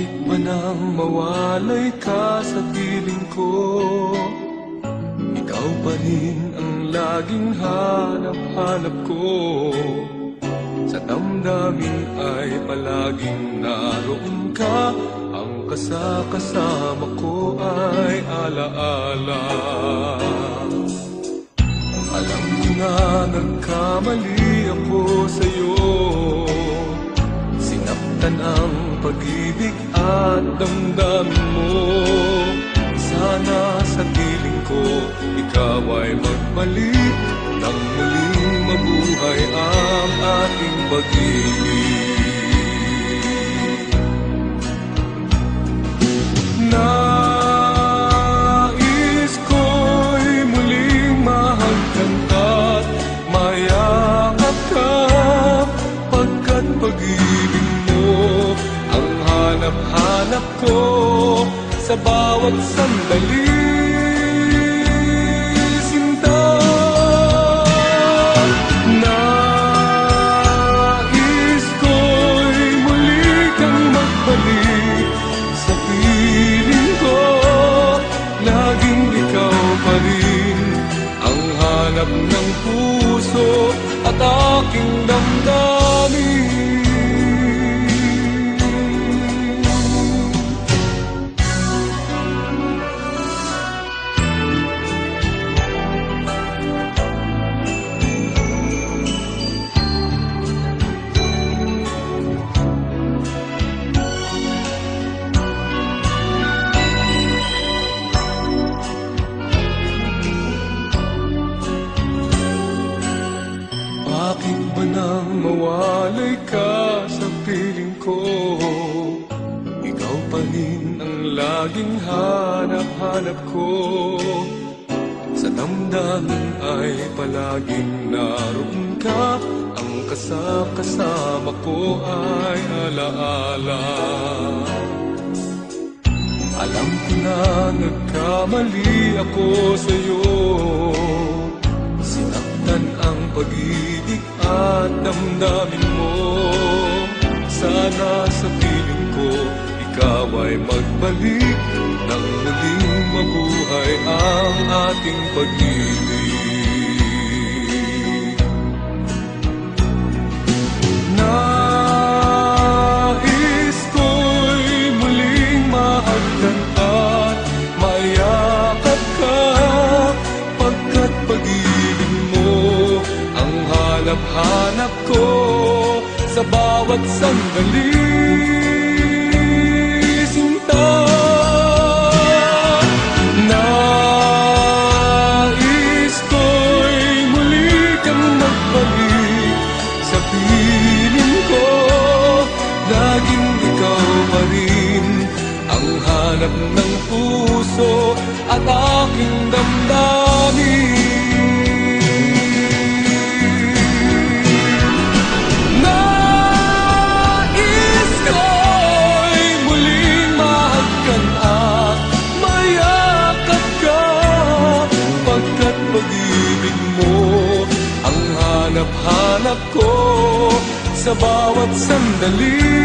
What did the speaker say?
Bakit ba nang mawalay ka sa piling ko? Ikaw pa rin ang laging hanap-hanap ko. Sa damdamin ay palaging naroon ka. Ang kasama ko ay alaala. Alam ko na nagkamali ako sa'yo. Sinaktan ang pag-ibig at damdamin mo. Sana sa piling ko ikaw ay magbalik nang muling mabuhay ang ating pag-ibig. Nais ko'y muling mahagkan at mayakap ka, pagkat pag-ibig mo ang hanap-hanap ko sa bawat sandali. Sinta, nais ko'y muli kang magbalik sa piling ko. Laging ikaw pa rin ang hanap ng puso at aking damdamin. Bakit ba nang mawalay ka sa piling ko? Ikaw pa rin ang laging hanap-hanap ko. Sa damdamin ay palaging naroon ka. Ang kasama ko ay alaala. Alam ko na nagkamali ako sa'yo. Sinaktan ang pag-ibig at damdamin mo. Sana sa piling ko ikaw ay magbalik nang muling mabuhay ang ating pag-ibig. Nais ko'y muling mahagkan at mayakap ka, pagkat pag-ibig mo ang hanap-hanap ko sa bawat sandali. Sinta, nais ko'y muli kang magbalik sa piling ko. Laging ikaw pa rin ang hanap ng puso at aking damdamin. Pag-ibig mo ang hanap-hanap ko sa bawat sandali.